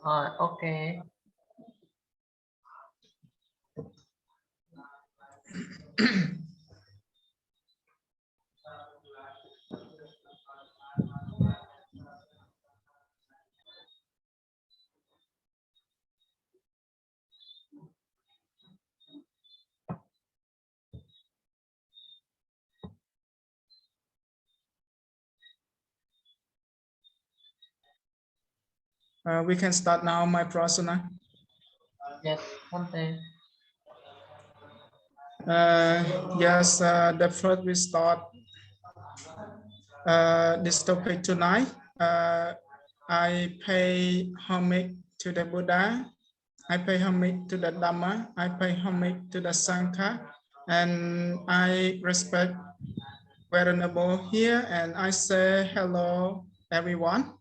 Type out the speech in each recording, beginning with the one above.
Okay. We can start now, my prasana. Yes, Bhante. Yes, the first we start this topic tonight. I pay homage to the Buddha. I pay homage to the Dhamma. I pay homage to the Sangha, and I respect Venerable here. And I say hello, everyone.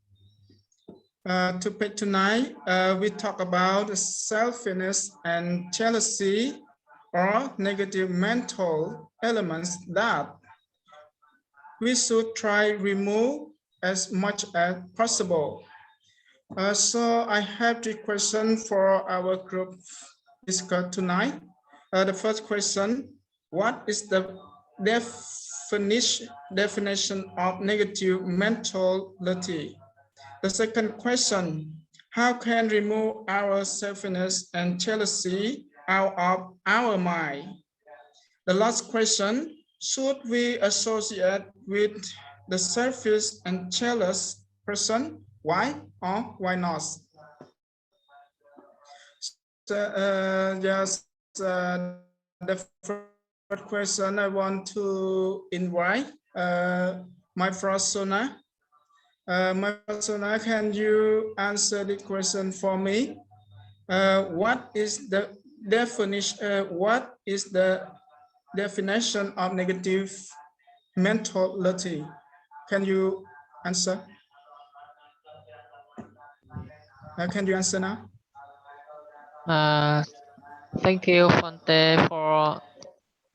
Topic tonight, we talk about selfishness and jealousy, or negative mental elements that we should try remove as much as possible. So I have three questions for our group discuss tonight. The first question: what is the definition of negative mentality? The second question: how can we remove our selfishness and jealousy out of our mind? The last question: should we associate with the selfish and jealous person? Why or why not? So, the first question I want to invite my persona. My persona, can you answer the question for me? What is the definition? What is the definition of negative mentality? Can you answer? Can you answer now? Thank you, Bhante, for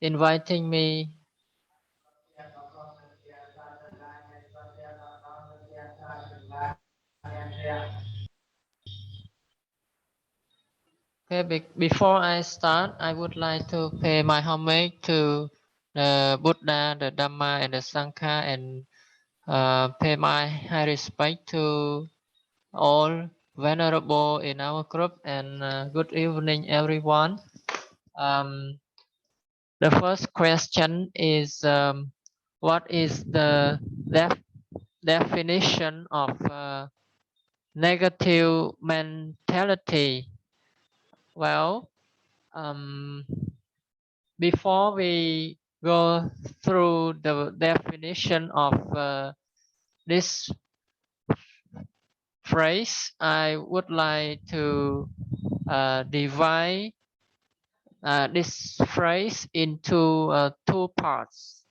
inviting me. Okay, before I start, I would like to pay my homage to the Buddha, the Dhamma, and the Sangha, and pay my high respect to all venerable in our group. And good evening, everyone. The first question is, what is the definition of negative mentality? Well, before we go through the definition of this phrase, I would like to divide this phrase into two parts,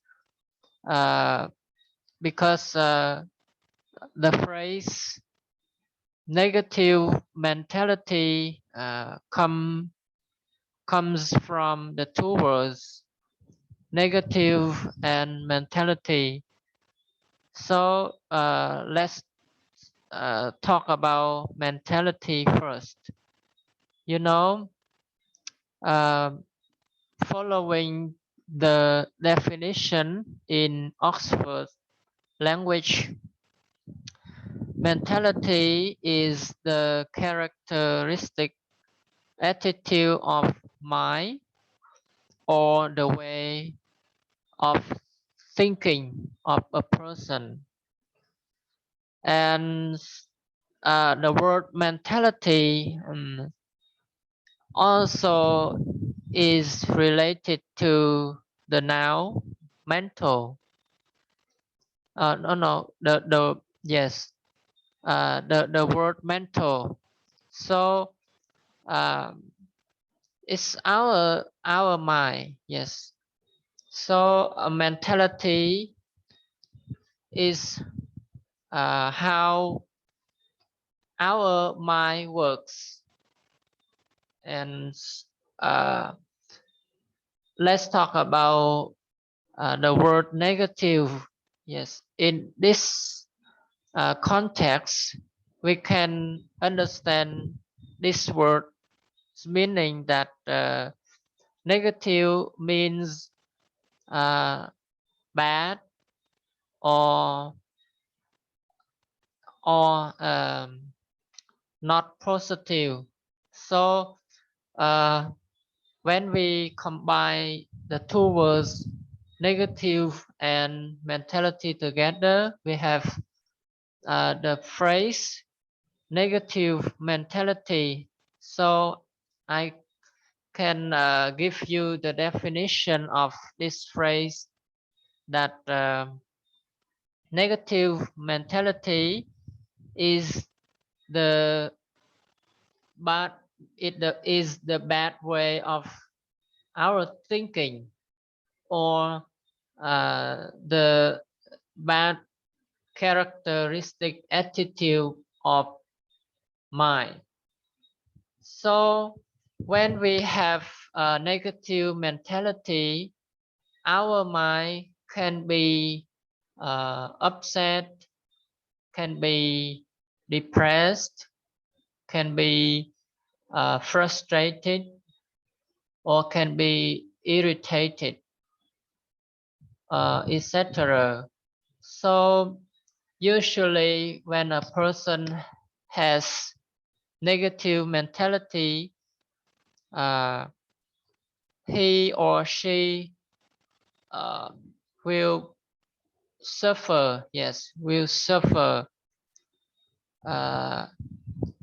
because the phrase negative mentality comes from the two words negative and mentality. So let's talk about mentality first. You know, following the definition in Oxford language, mentality is the characteristic attitude of mind or the way of thinking of a person. And the word mentality also is related to the noun mental. Yes, the word mental. So it's our mind. Yes. So a mentality is how our mind works. And let's talk about the word negative. Yes, in this context, we can understand this word meaning that negative means bad or not positive. So when we combine the two words negative and mentality together, we have the phrase negative mentality. So I can give you the definition of this phrase that negative mentality is the bad is the bad way of our thinking or the bad characteristic attitude of mind. So when we have a negative mentality, our mind can be upset, can be depressed, can be frustrated, or can be irritated, etc. So usually when a person has negative mentality, uh, he or she uh, will suffer. Yes, will suffer. Uh,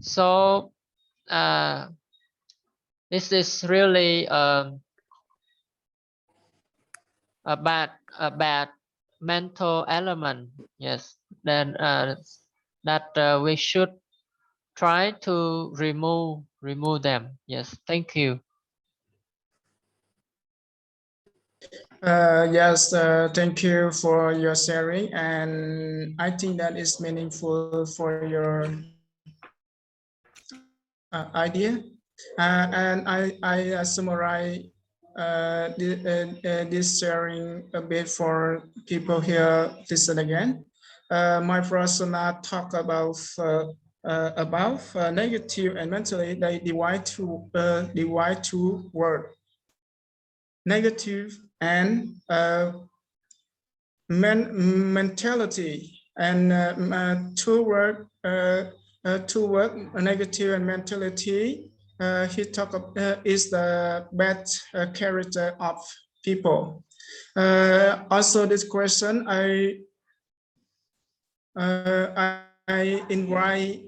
so uh, this is really a bad mental element. Yes, then that we should try to remove them. Yes, thank you. Yes, thank you for your sharing, and I think that is meaningful for your idea. And I summarize this sharing a bit for people here listen again. My persona talk about negative and mentally. They divide two word negative and mentality, and toward negative and mentality. He talk is the bad character of people. Also, this question I invite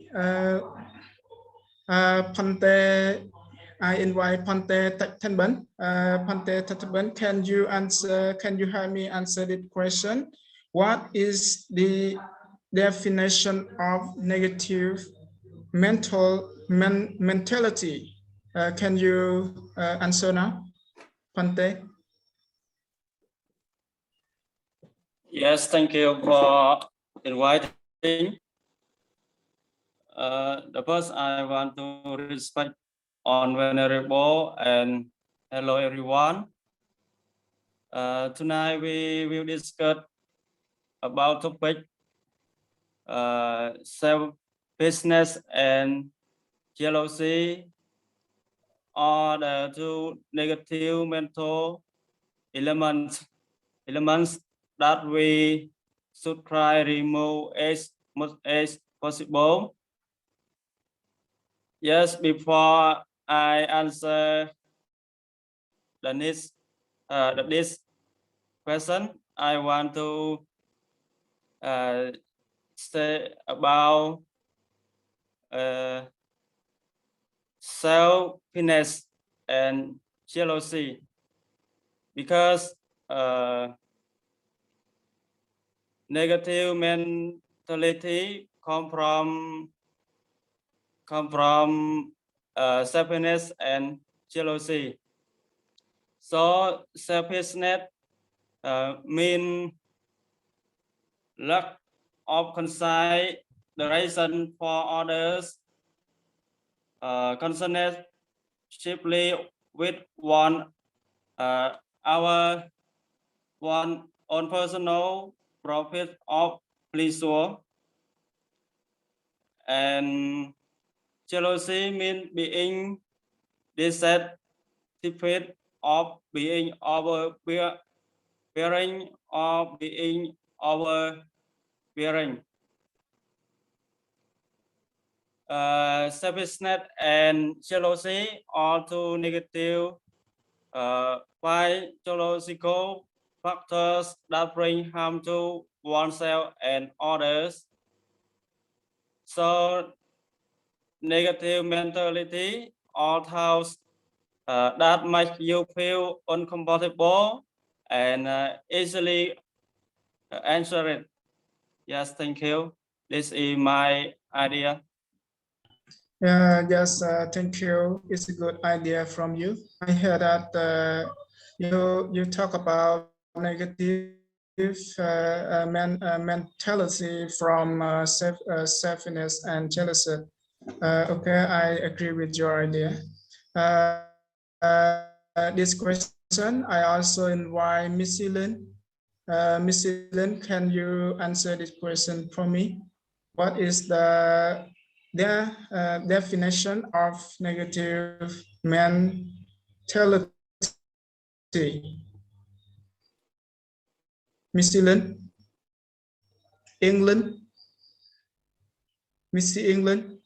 Pante. I invite Pante Tenben. Pante Tenben, can you answer? Can you help me answer this question? What is the definition of negative mentality? Can you answer now, Pante? Yes, thank you for inviting. The first I want to respect on Venerable and hello everyone. Tonight we will discuss about topic selfishness and jealousy are the two negative mental elements that we should try remove as much as possible. Yes, before I answer this question, I want to say about selfishness and jealousy, because negative mentality come from selfishness and jealousy. So selfishness mean lack of consideration for others, concerned chiefly with our one personal profit of pleasure, and jealousy means being dissatisfied of being overbearing or being overbearing. Selfishness and jealousy are two negative psychological factors that bring harm to oneself and others. So negative mentality or thoughts that make you feel uncomfortable and easily answer it. Yes, thank you. This is my idea. Yes, thank you. It's a good idea from you. I heard that you talk about negative mentality from selfishness and jealousy. Okay, I agree with your idea. This question, I also invite Miss Ellen. Miss Ellen, can you answer this question for me? What is the definition of negative mentality? Miss Ellen, England, Missy England.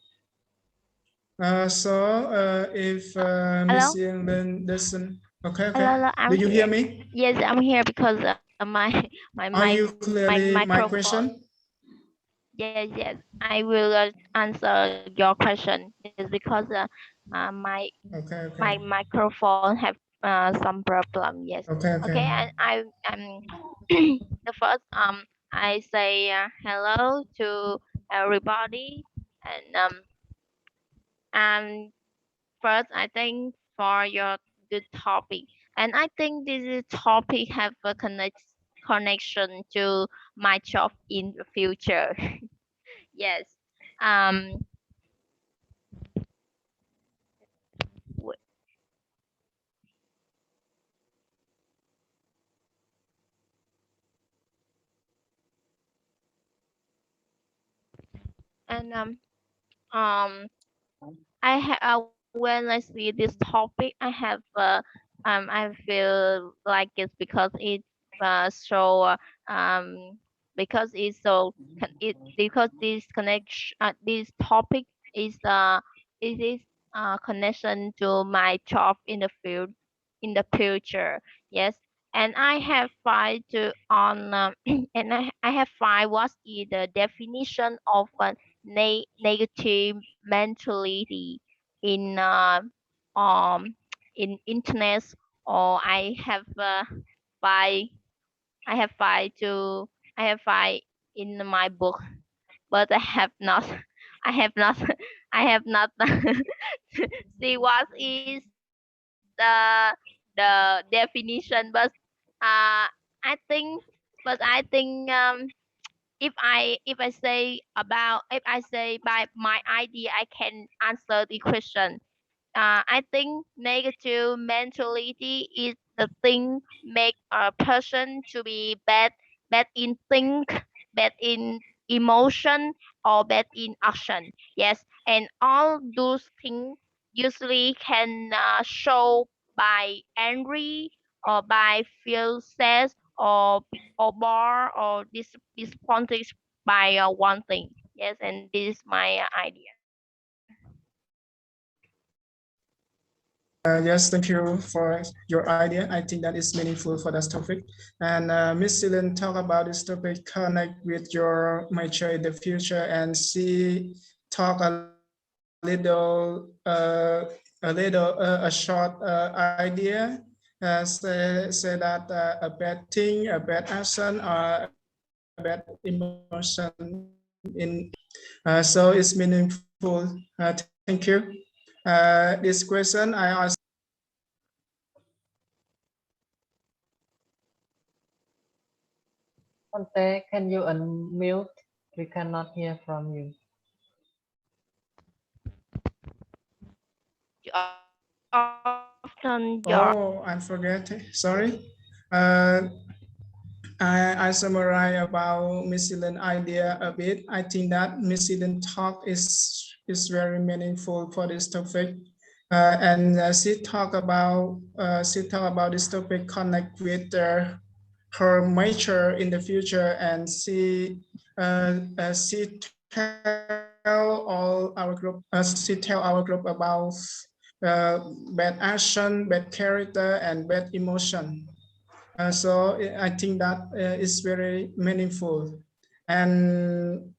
If Miss Hello? England doesn't, okay, Hello, okay. hello, Do I'm you hear here. me? Yes, I'm here because my Are you my clearly my microphone. question? Yes, yes. I will answer your question. Yes, because my Okay, okay, my microphone have some problem. Yes. okay, okay. Okay, and I the first I say hello to everybody, and um first I think for your good topic, and I think this is topic have a connection to my job in the future. Yes. Um. w- And I when I see this topic, I feel like it's because it's so because it's so because this connection this topic is it is connection to my job in the field in the future. Yes, and I have tried to on I have tried what is the definition of a negative mentality in in internet, or find I have find to I have find in my book, but I have not I have not I have not see what is the definition, but I think I think if I say about if I say by my idea, I can answer the question. I think negative mentality is the thing make a person to be bad in think, bad in emotion, or bad in action. Yes, and all those things usually can show by angry, or by feel sad, or bored, or disappointed by one thing. Yes, and this is my idea. Yes, thank you for your idea. I think that is meaningful for this topic. And Miss Celine talk about this topic, connect with your major in the future, and she talk a short idea. Say that a bad thing, a bad action, or a bad emotion in. So it's meaningful. Thank you. This question I ask. Conte, can you unmute? We cannot hear from you. Often your Oh, I forget. Sorry. Uh, I summarize about Miss Ellen idea a bit. I think that Miss Ellen talk is very meaningful for this topic, and she talk about this topic connect with her major in the future, and she tell our group about bad action, bad character, and bad emotion. So I think that is very meaningful. And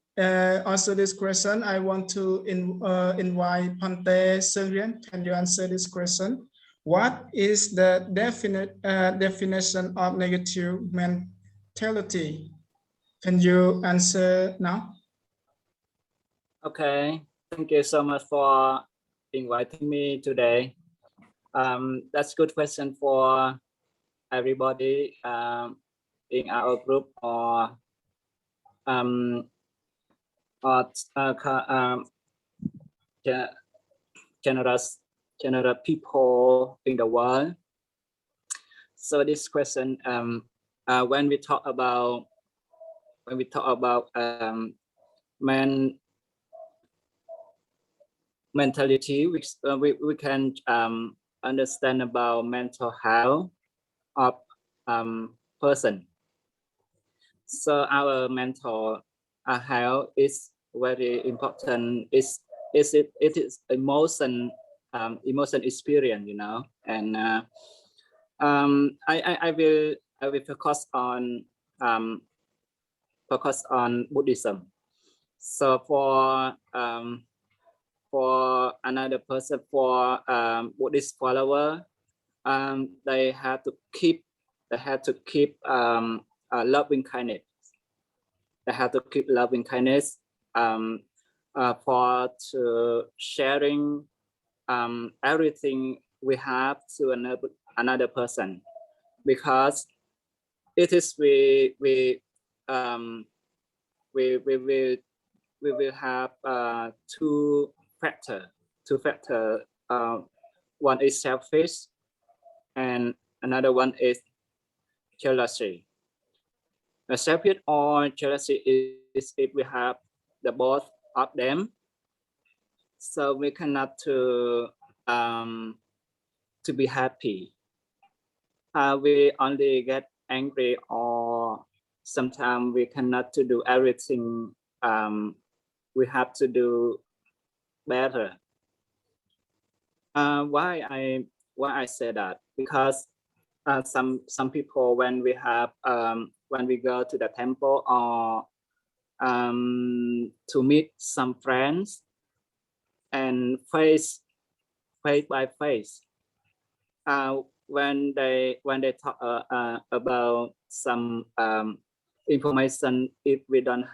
also this question, I want to invite Pante Sylvian. Can you answer this question? What is the definition of negative mentality? Can you answer now? Okay, thank you so much for inviting me today. That's a good question for everybody in our group or general people in the world. So this question, when we talk about mentality, we can understand about mental health of person. So our mental health is very important. It is emotion experience, you know. And I will focus on Buddhism. So for another person, for Buddhist follower, they have to keep loving kindness. They have to keep loving kindness for to sharing everything we have to another person, because it is we will have two factor. One is selfish, and another one is jealousy. A selfish or jealousy is if we have the both of them, so we cannot to be happy. We only get angry, or sometimes we cannot to do everything we have to do better. Why I say that? Because some people, when we go to the temple or to meet some friends, and face by face, when they talk about some information, if we don't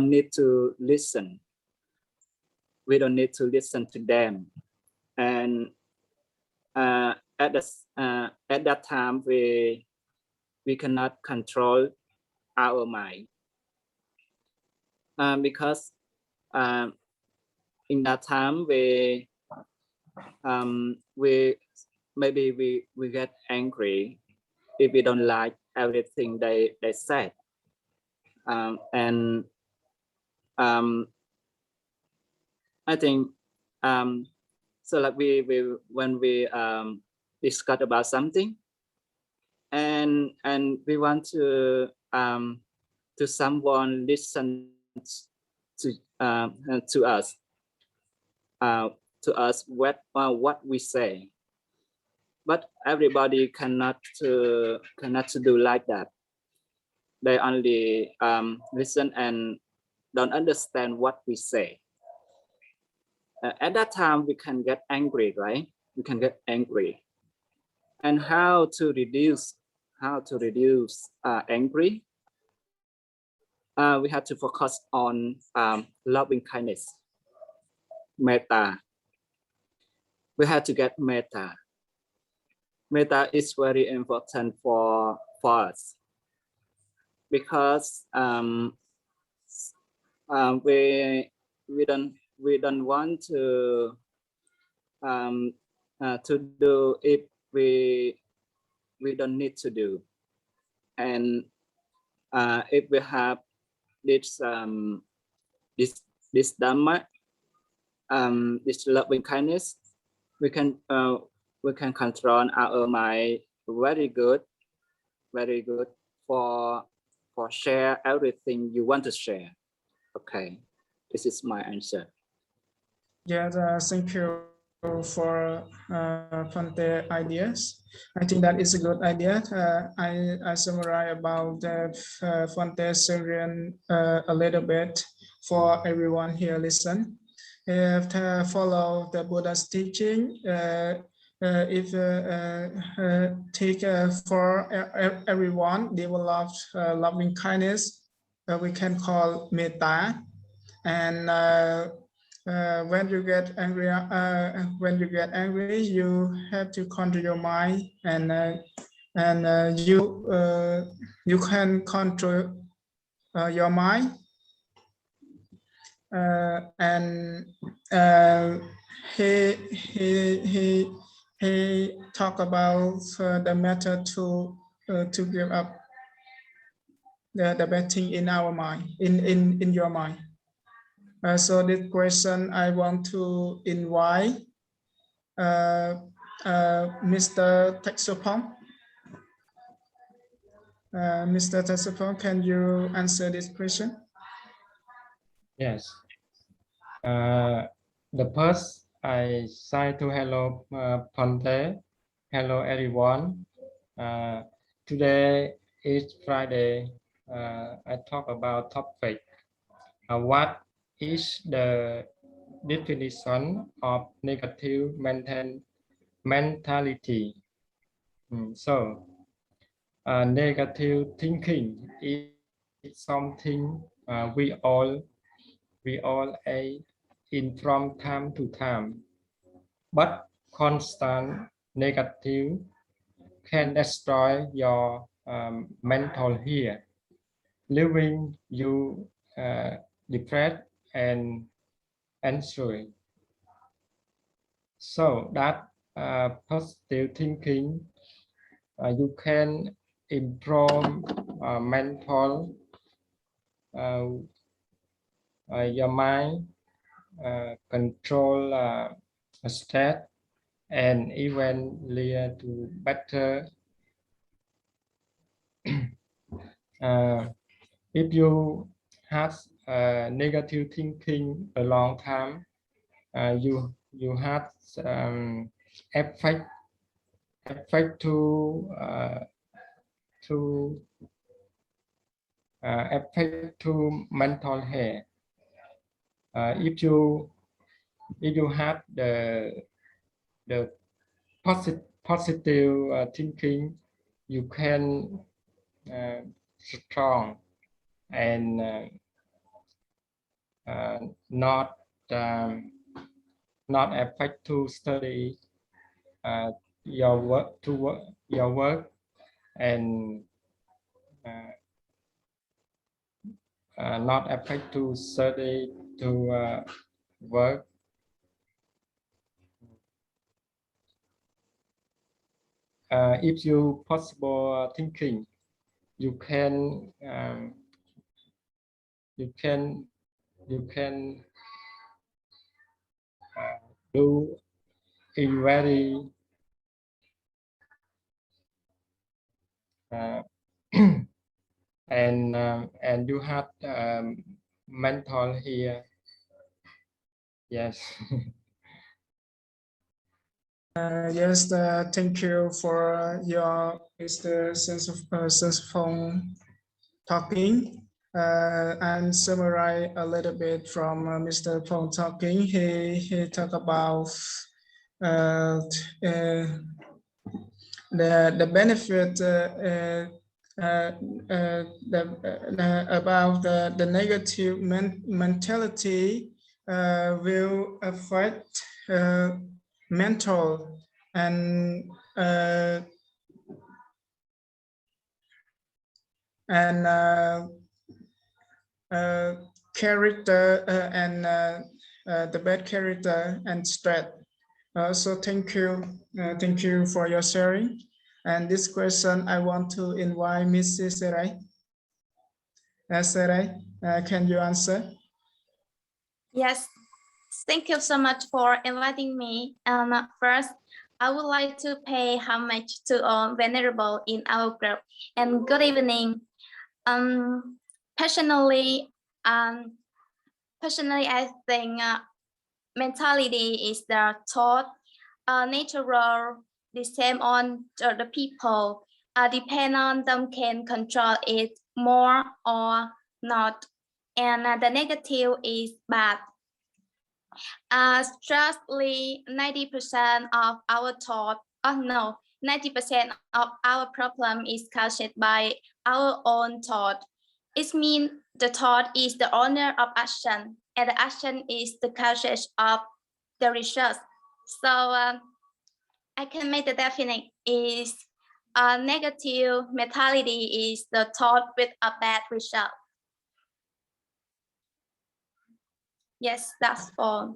need to listen. We don't need to listen to them, and at that time we cannot control our mind, because in that time we maybe we get angry if we don't like everything they said, and I think so like we when we discuss about something, and we want to someone listen to us what we say, but everybody cannot to do like that. They only listen and don't understand what we say. At that time we can get angry, right? We can get angry. And how to reduce angry? We have to focus on loving kindness, metta. We have to get metta. Metta is very important for us, because we don't want to do if we don't need to do, and if we have this this dhamma, this loving kindness, we can control our mind very good for share everything you want to share. Okay, this is my answer. Yes, thank you for Fante ideas. I think that is a good idea. I summarize about the Fante sharing a little bit for everyone here listen. If to follow the Buddha's teaching, if take for everyone develop loving kindness, we can call metta, and when you get angry, you have to control your mind, and you can control your mind, and he talk about the method to give up the bad thing in our mind, in your mind. So this question I want to invite Mr. Taxopong. Mr. Taxopong, can you answer this question? Yes. The first I say to hello Ponte. Hello everyone. Today is Friday. I talk about topic. What is the definition of negative mentality? So, negative thinking is something we all in from time to time, but constant negative can destroy your mental health, leaving you depressed and anxious. So that positive thinking, you can improve mental your mind, control stress, and even lead to better. If you have negative thinking a long time, you have effect to affect to mental health. If you have the positive thinking, you can strong and not affect to study your work and not affect to study to work. If you possible thinking, you can do a very and you have mental here. Yes. Yes, thank you for your Mr. Sensible talking. And summarize a little bit from Mr. Pong talking. He talked about the benefit about the negative mentality will affect mental and character and the bad character and stress. So thank you for your sharing. And this question I want to invite Mrs. Serai. Sarah, can you answer? Yes, thank you so much for inviting me. First, I would like to pay homage to all venerable in our group. And good evening. Personally, I think mentality is the thought, natural, the same on the people. Depend on them can control it more or not. And the negative is bad. Strictly 90% of our thought, oh no, 90% of our problem is caused by our own thought. It means the thought is the owner of action, and the action is the cause of the result. So I can make the definition is a negative mentality is the thought with a bad result. Yes, that's all.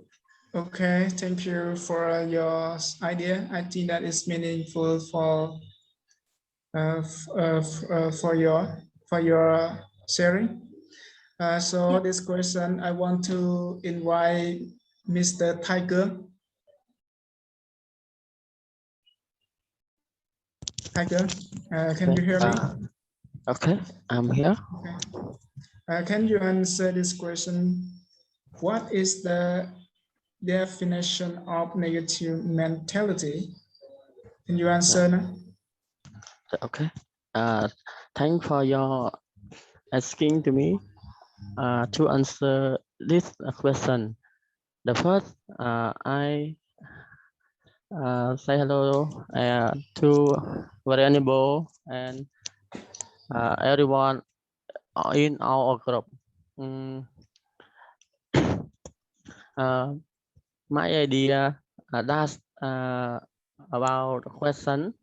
Okay, thank you for your idea. I think that is meaningful for your sharing. So this question, I want to invite Mr. Tiger. Tiger, can you hear me? Okay, I'm here. Okay. Can you answer this question? What is the definition of negative mentality? Can you answer now? Okay. Thanks for your asking to me to answer this question. The first, I say hello to Variable and everyone in our group. My idea that's about the question.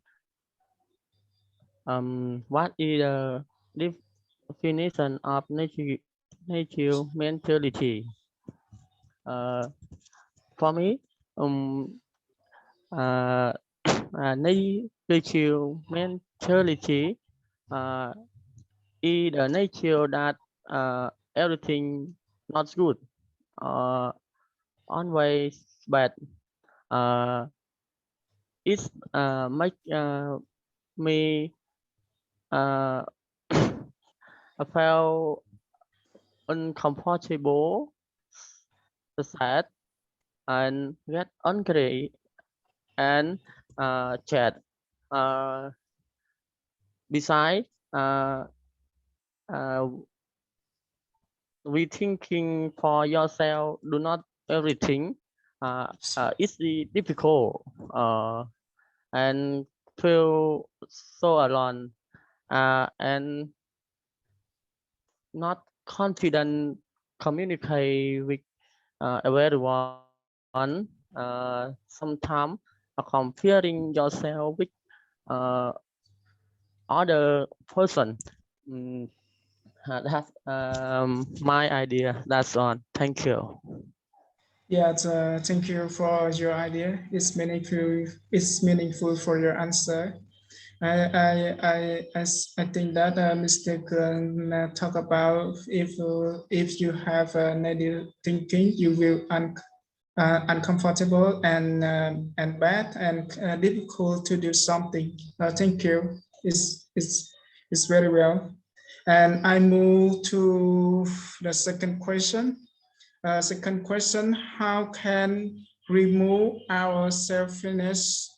What is the definition of nature mentality? For me, nature mentality is the nature that everything not good, always bad. It make me I felt uncomfortable, sad, and get angry and chat. Besides, we thinking for yourself, do not everything. It's difficult and feel so alone and not confident communicate with everyone. Sometimes comparing yourself with other person. That's my idea. That's all. Thank you. Yeah, thank you for your idea. It's meaningful. It's meaningful for your answer. I think that Mr. can talk about if you have a negative thinking, you will uncomfortable and bad and difficult to do something. Thank you. It's very well. And I move to the second question. Second question: how can remove our selfishness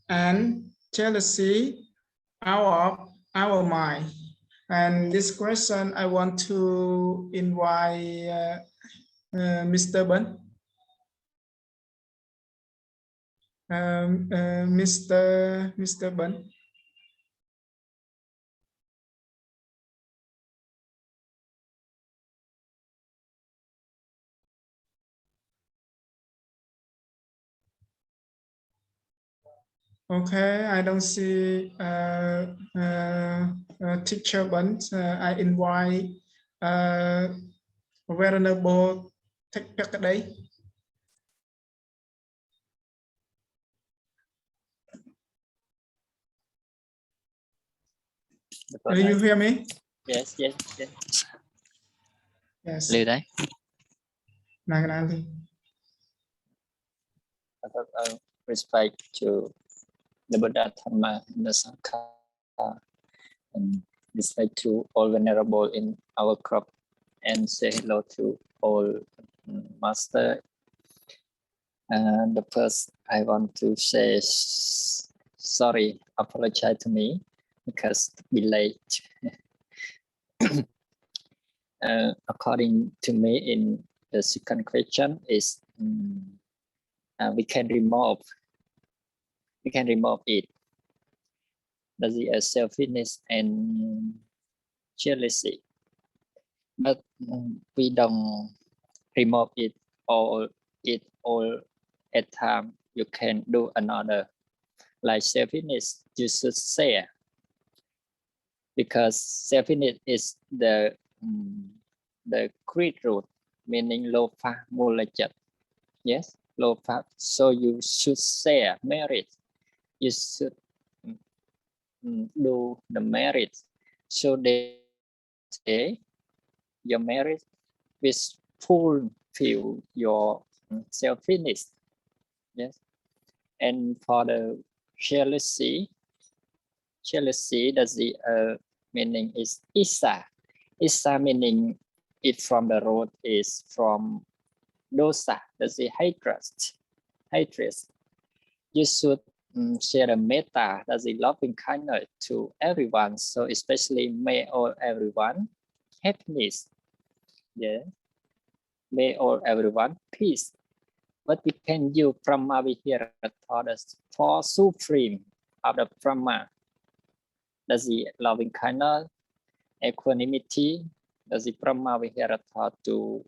and jealousy out of our mind? And this question, I want to invite Mr. Ben. Mr. Ben. Okay, I don't see teacher Ben. I invite Venerable Thích Pick Day. Do you hear me? Yes, yes, yes. Yes. Lưu đấy. Naganali. Respect to the Buddha, Dhamma, and the Sangha, and respect to all venerable in our crop, and say hello to all master. The first, I want to say sorry, apologize to me because be late. According to me, in the second question is we can remove it. That is selfishness and jealousy, but we don't remove it all at time. You can do another, like selfishness. You should share, because selfishness is the greed root, meaning lofa mulajat. Yes, lofa. So you should share merit. You should do the merit, so they say your merit will fulfill your selfishness. Yes, and for the jealousy, that's the meaning is isa. Isa meaning it from the root is from dosa. That's the hatred. You should share a metta, that's the loving kindness to everyone. So especially may all everyone happiness. Yeah. May all everyone peace. But we can use Brahma Vihara for supreme of the Brahma. That's the loving kindness, equanimity. That's the Brahma Vihara to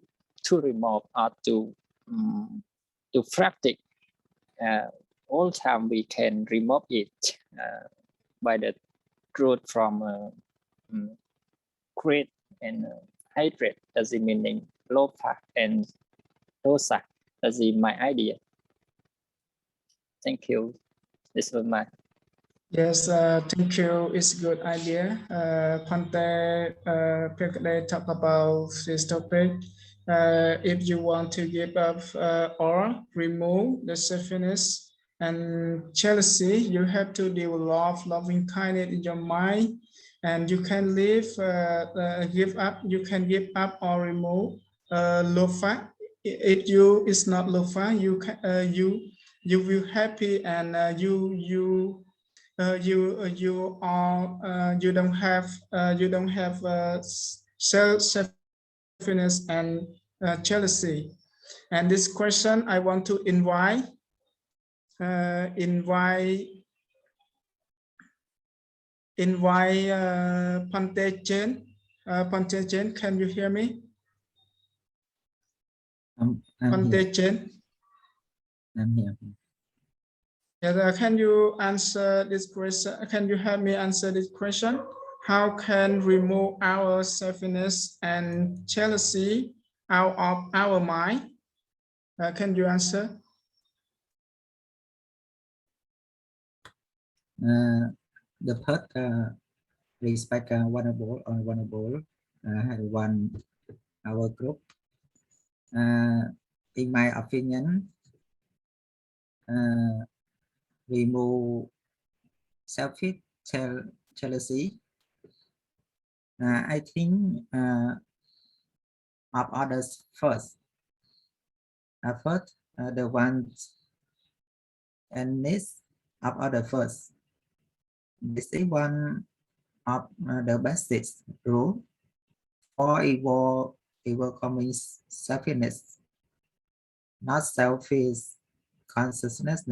remove or to practice. All time we can remove it by the growth from greed and hatred. That's the meaning lopa and dosa. That's my idea. Thank you. This was my. Yes, thank you. It's a good idea. Pante Pekade talk about this topic. If you want to give up or remove the selfishness and jealousy, you have to develop loving kindness in your mind, and you can give up. You can give up or remove lofa. If you is not lofa, you can you will happy, and you don't have selfishness and jealousy. And this question I want to invite Pante Chen. Pante Chen, can you hear me? Pante Chen. I'm here. Yeah, can you answer this question? Can you help me answer this question? How can remove our selfishness and jealousy out of our mind? Can you answer? The first respect vulnerable or vulnerable had one our group. In my opinion, remove selfish jealousy. I think of others first. First, the ones and needs of others first. This is one of the basic rule for overcoming selfishness, not selfish consciousness.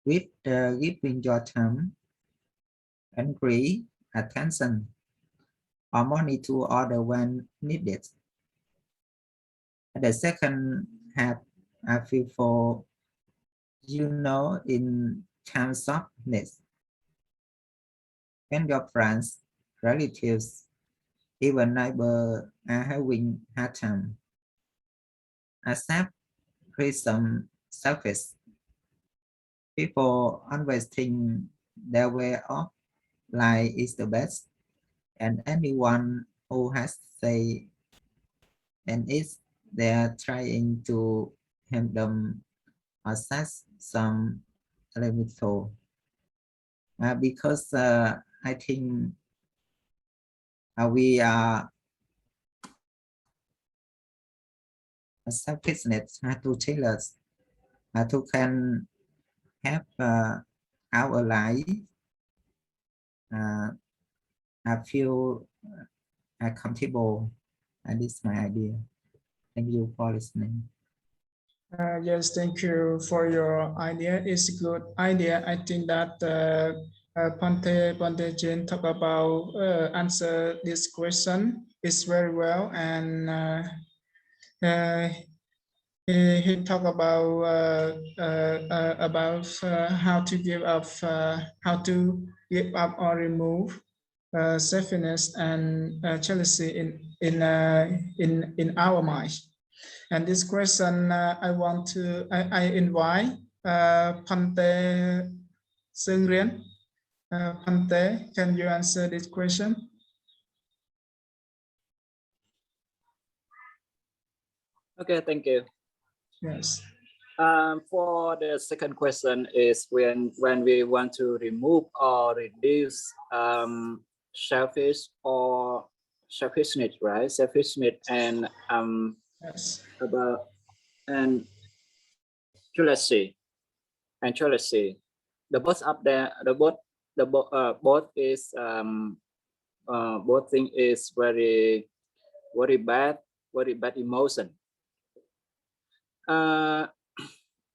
With giving your time, energy, attention, or money to other when needed. The second have I feel for in times of need. When your friends, relatives, even neighbor are having hard time, accept some selfish. People always think their way of life is the best. and anyone who has say and is they're trying to help them assess some elemental because I think we are selfishness to tell us to can have our life I feel comfortable, and this is my idea. Thank you for listening. Yes, thank you for your idea. It's a good idea. I think that Ponte Jane talk about answer this question is very well, and he talk about how to give up or remove selfishness and jealousy in our mind. And this question, I invite Pante Seungrian. Pante, can you answer this question? Okay, thank you. Yes. For the second question is when we want to remove or reduce selfishness, right? Selfishness and Yes. about and jealousy and jealousy. The both up there, both is both thing is very bad emotion.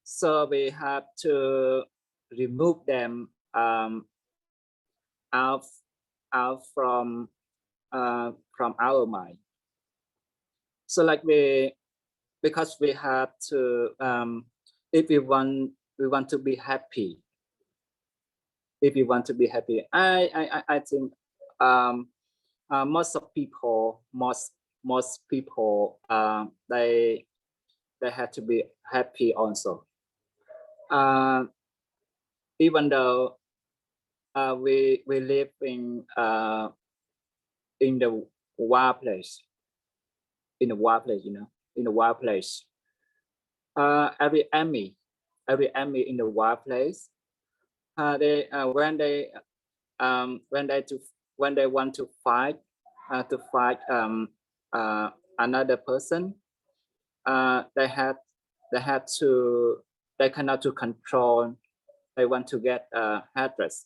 So we have to remove them out from our mind. So like because we have to if we want to be happy. If we want to be happy, I think most people they have to be happy also. Even though we live in the wild place, you know, in the wild place. Every enemy in the wild place, they when they want to fight another person, they cannot to control. They want to get address,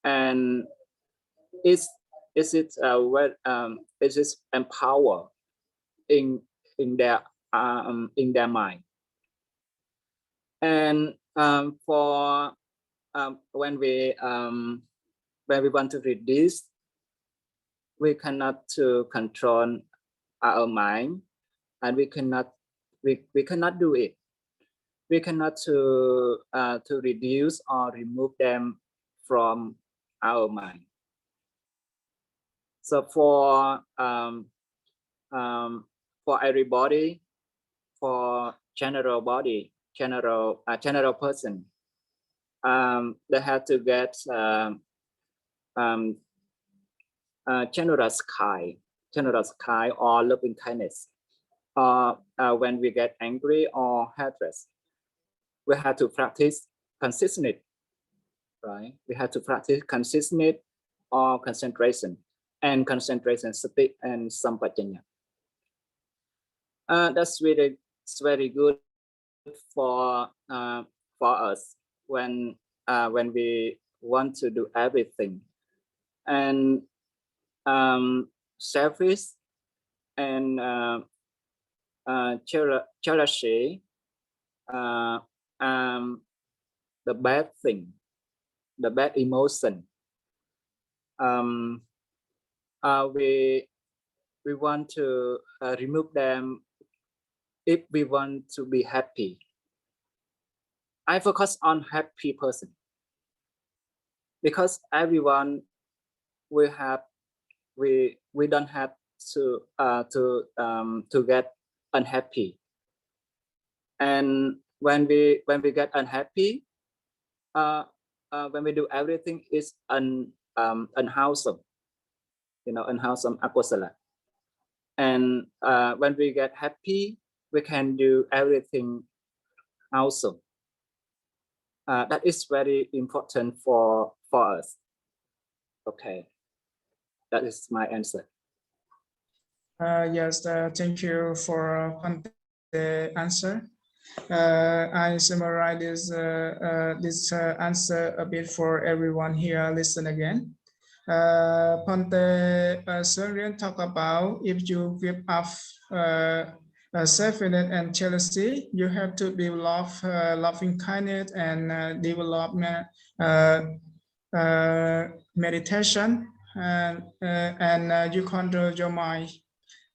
and is it empower in their mind. And for when we want to reduce, we cannot to control our mind, and we cannot do it. We cannot to reduce or remove them from our mind. So for everybody, for general person, they have to get generous kind or loving kindness. When we get angry or hatred, we have to practice consistently, right? We have to practice consistently or concentration, sati and sampajanya. That's very good for us when we want to do everything. And selfish and jealousy, the bad thing, the bad emotion. We want to remove them if we want to be happy. I focus on happy person because everyone we don't have to get unhappy. And when we get unhappy, when we do everything is unwholesome. unwholesome akusala. And when we get happy, we can do everything also. That is very important for us. Okay, that is my answer. Yes, thank you for the answer. I summarize this answer a bit for everyone here. Listen again. Ponte Surian talk about if you give up selfishness and jealousy, you have to develop loving kindness and develop meditation and you control your mind.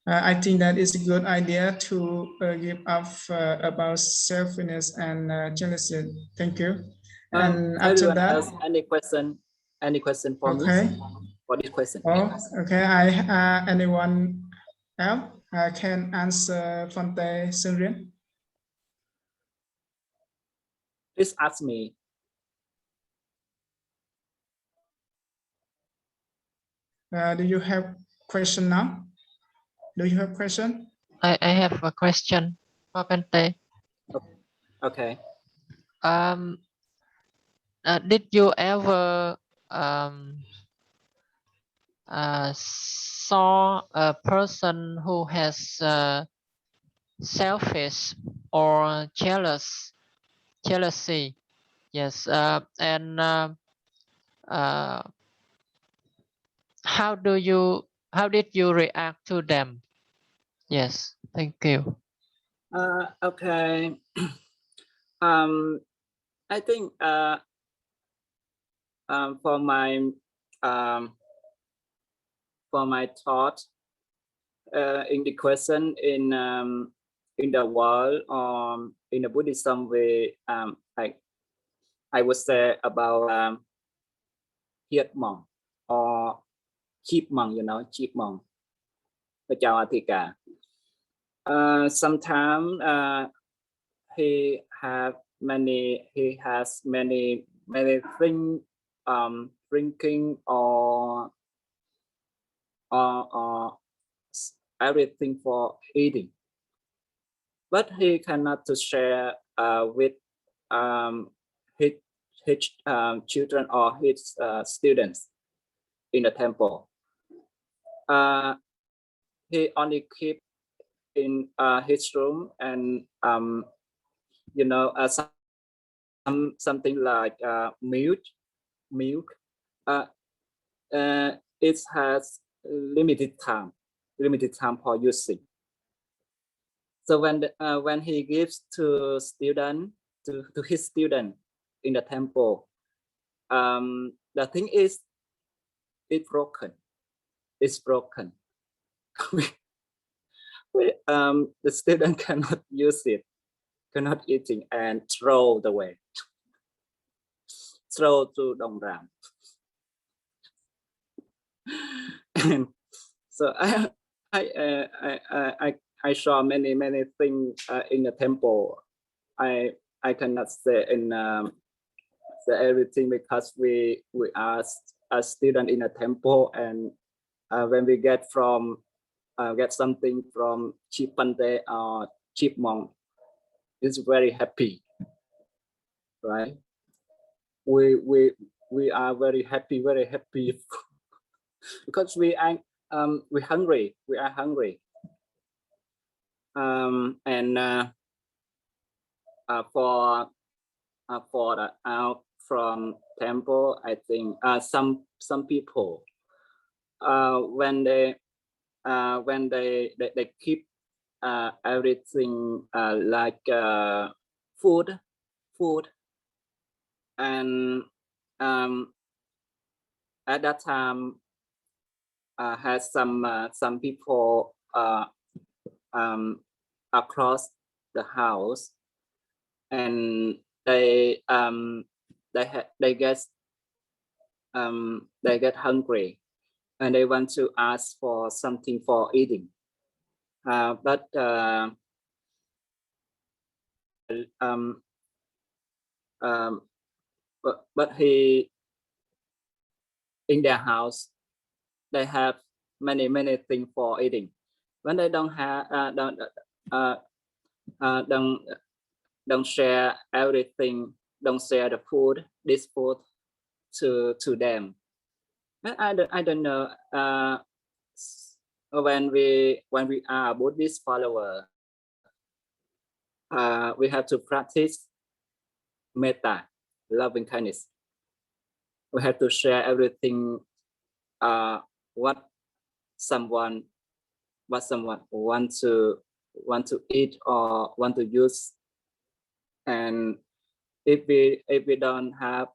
I think that is a good idea to give up about selfishness and jealousy. Thank you. And after Everyone that, else, any question for okay. me? For this question? Oh, okay. Anyone else can answer Fonte Surian? Please ask me. Do you have question now? Do you have question? I have a question, Papente. Okay. Did you ever saw a person who has selfish or jealousy? Yes, and how did you react to them? Yes, thank you. Okay. I think for my thought in the question in the world or in the Buddhism way, I would say about hiệt mong or chipmunk, chipmunk. Sometimes he has many things drinking or everything for eating, but he cannot to share with his children or his students in the temple. He only keep in his room and something like milk. It has limited time for using. So when he gives to his student in the temple, the thing is it's broken. The student cannot use it, cannot eating, and throw away, throw to Dong Ram. And so I saw many things in the temple. I cannot say in say everything because we are a student in a temple, and when we get something from Chipante or Chipmunk, it's very happy, right? We are very happy because we are hungry. We are hungry, and for the out from temple, I think some people when they keep everything like food, and at that time has some people across the house, and they get hungry, and they want to ask for something for eating, but he in their house they have many things for eating. When they don't have don't share everything, don't share the food, this food to them. I don't know. When we are Buddhist follower, we have to practice metta, loving kindness. We have to share everything. What someone want to eat or want to use, and if we don't have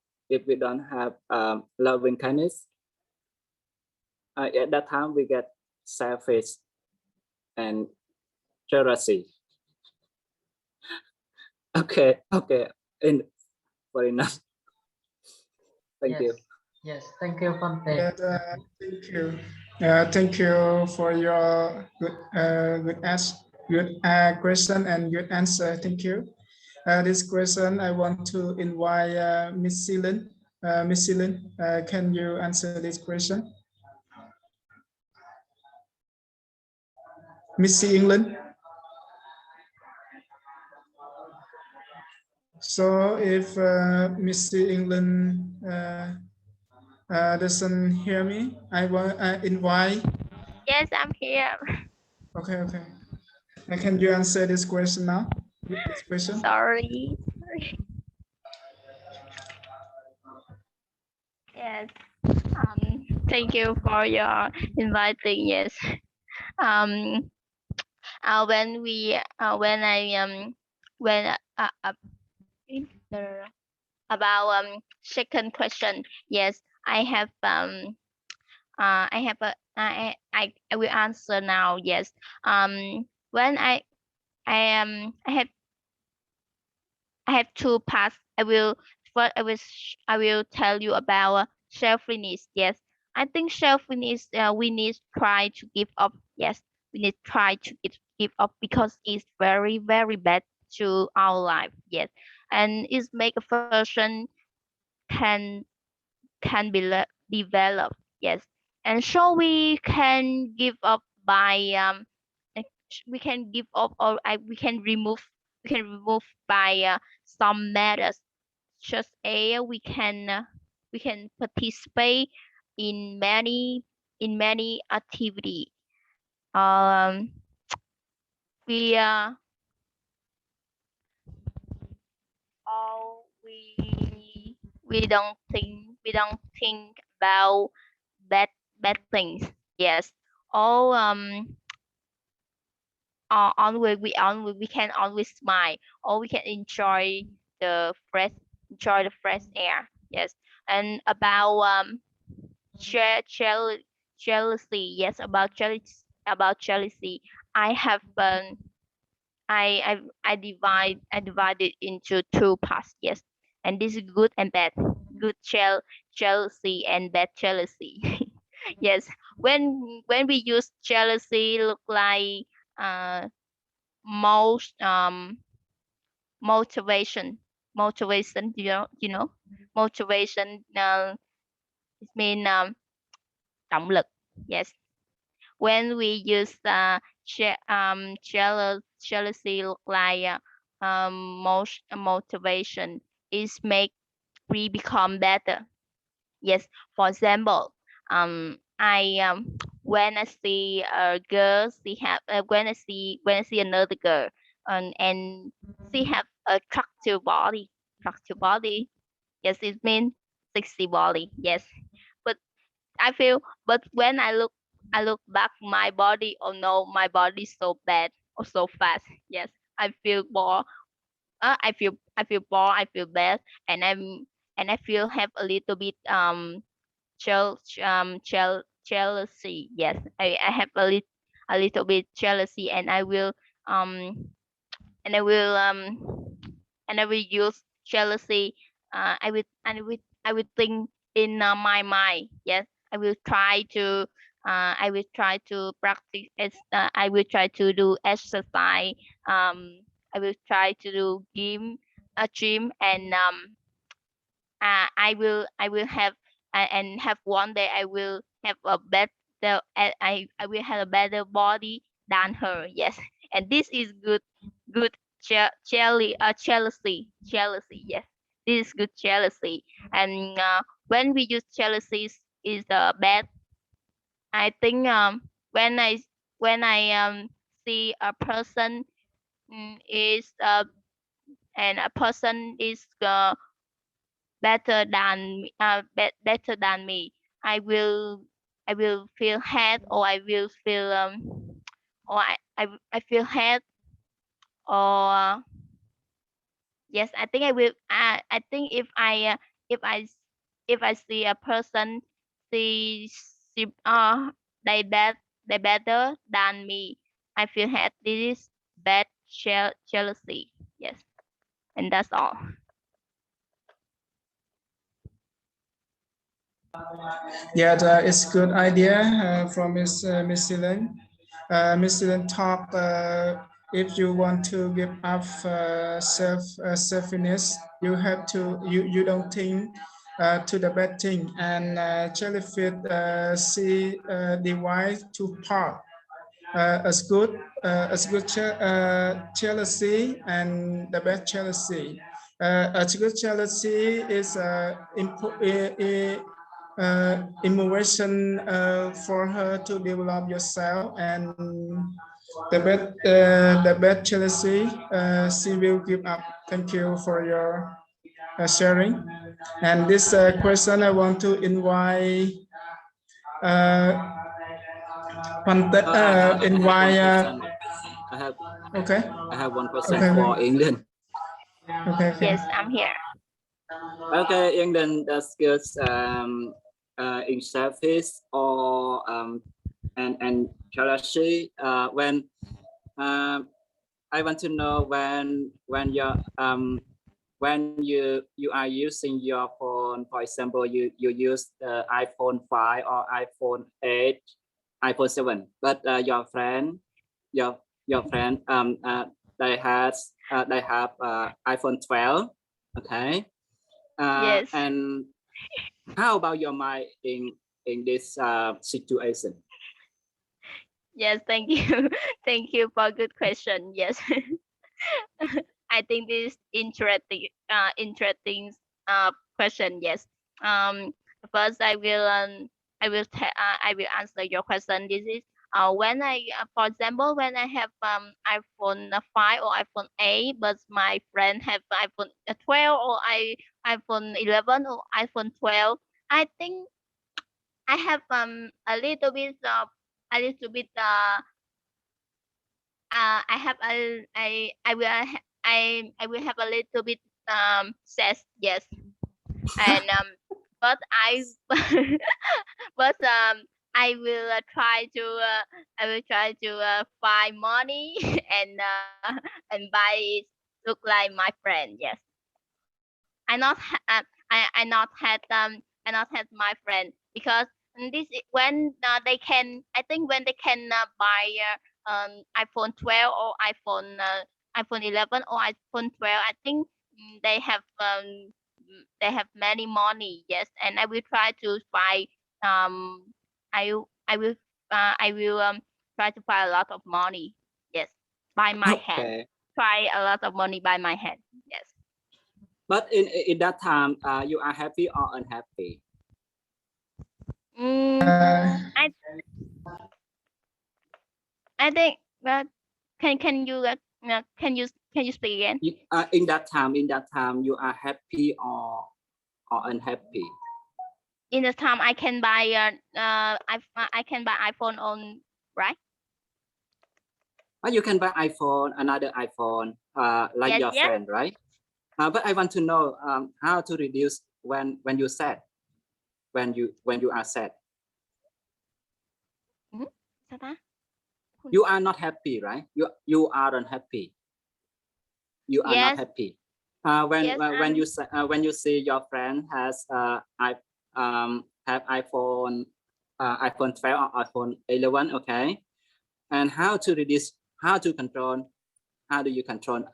loving kindness, at that time we get selfish and jealousy. Okay, very enough. Thank you. Yes, thank you, Phante. Thank you. Thank you for your good question and good answer. Thank you. This question I want to invite Miss Celine. Miss Celine, can you answer this question? Miss England. So if Miss England doesn't hear me, I will invite. Yes, I'm here. Okay. Can you answer this question now? This question. Sorry. Yes. Thank you for your inviting. Yes. When we when I when the about second question. Yes, I have I will answer now. Yes. When I have two parts. First I will tell you about selfishness. Yes, I think selfishness we need try to give up. Yes, we need try to give up because it's very bad to our life. Yes, and it make a person can can be developed. Yes, and so we can give up by we can give up or we can remove by some methods, just a we can participate in many activity. Um, we all we don't think about bad things. Yes, all always we can always smile, or we can enjoy the fresh air. Yes, and about jealousy. Yes, about jealousy. I have I divide it into two parts. Yes, and this is good and bad. Good jealousy and bad jealousy. Yes, when we use jealousy, look like most motivation. You know motivation. It mean động lực. Yes, when we use jealousy look like most motivation is make we become better. Yes, for example, I when I see a girl, when I see another girl, and she have attractive body. Yes, it means sexy body. Yes, but but when I look back my body, oh no, my body is so bad or so fast. Yes, I feel bored. I feel bored. I feel bad, and I feel have a little bit jealousy. Yes, I have a little bit jealousy, and I will um and I will use jealousy. I will think in my mind. Yes, I will try to practice. I will try to do exercise. I will try to do gym, and I will have and have one day I will have a I will have a better body than her. Yes, and this is good jealousy. Yes, this is good jealousy. And when we use jealousy is bad. I think when I see a person is and a person is better than me, I will feel hate, or I will feel or I feel hate, or yes, I think I will. I think if I if I see a person see, they they better than me, I feel hate. This is bad jealousy. Yes, and that's all. Yeah, it's good idea from Miss Celine. Miss Celine talk. If you want to give up selfishness, you have to you don't think to the bad thing, and jellyfish see divide two part. As good jealousy and the bad jealousy. As good jealousy is emotion for her to develop yourself, and the bad jealousy she will give up. Thank you for your sharing. And this question I want to invite invite. Okay. I have one question Okay. for England. Okay. Yes, I'm here. Okay, England does good in service or and jealousy. When I want to know when you are using your phone, for example, you use iPhone 5 or iPhone 8, iPhone 7, but your friend they have iPhone 12, okay. Yes. And how about your mind in this situation? Yes, thank you. Thank you for good question. Yes. I think this interesting question. Yes. First I will answer your question. This is when for example, when I have iPhone 5 or iPhone 8, but my friend have iPhone 12 or iPhone 11 or iPhone 12, I think I have a little bit I have I will have a little bit sad. Yes. And but I but I will try to find money and buy it look like my friend. Yes. I not had my friend, because when they can, I think when they can buy iPhone 12 or iPhone 11 or iPhone 12, I think they have many money. Yes, and I will try to buy um I will try to find a lot of money. Yes, by my hand. Okay. Try a lot of money by my hand. Yes. But in that time, you are happy or unhappy? I think that can you speak again? In that time, you are happy or unhappy? In the time I can buy I can buy iPhone on, right? You can buy iPhone, another iPhone, like Yes, your yes. friend, right? But I want to know how to reduce when you sad, when you are sad. Sao ta? You are not happy, right? You are unhappy. You are not Yes. happy. Yes, When you see your friend has have iPhone 12 or iPhone 11, okay, and how to reduce, how do you control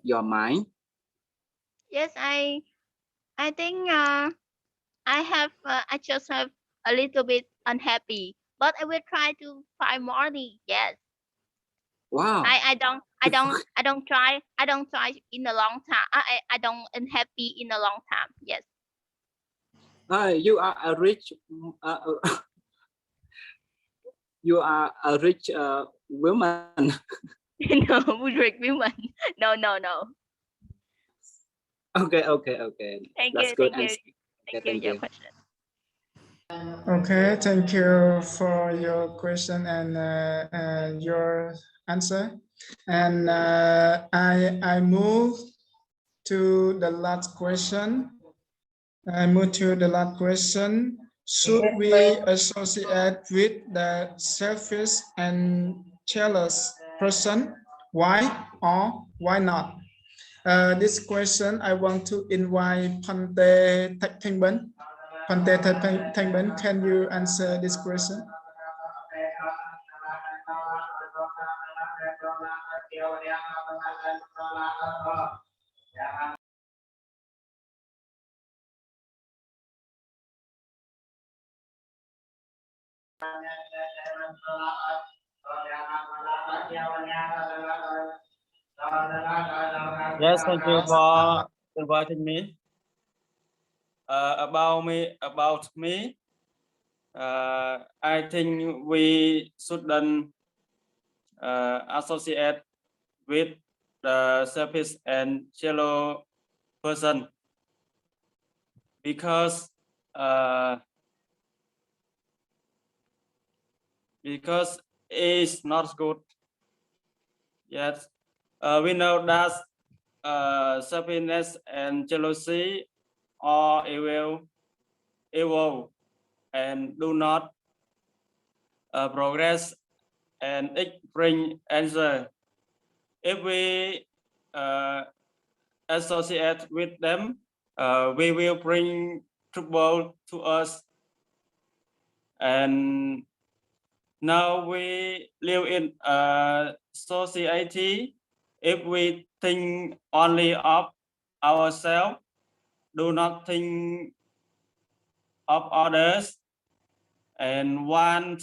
your mind? Yes, I think I just have a little bit unhappy but I will try to find money. Yes. Wow. I don't try in a long time. I don't unhappy in a long time. Yes. You are a rich. You are a rich woman. No, rich woman. No. Okay. Thank That's you. good Thank you. answer. Thank Okay, you. thank Your you. question. Okay, thank you for your question and your answer. And I move to the last question. Should we associate with the selfish and jealous person? Why or why not? This question I want to invite Pante Thakthengben. Pante Thakthengben, can you answer this question? Yes, thank you for inviting me. About me, I think we shouldn't associate with the selfish and shallow person because it's not good. Yes, we know that selfishness and jealousy are evil and do not progress and it bring answer. If we associate with them, we will bring trouble to us. And now we live in a society. If we think only of ourselves, do not think of others, and want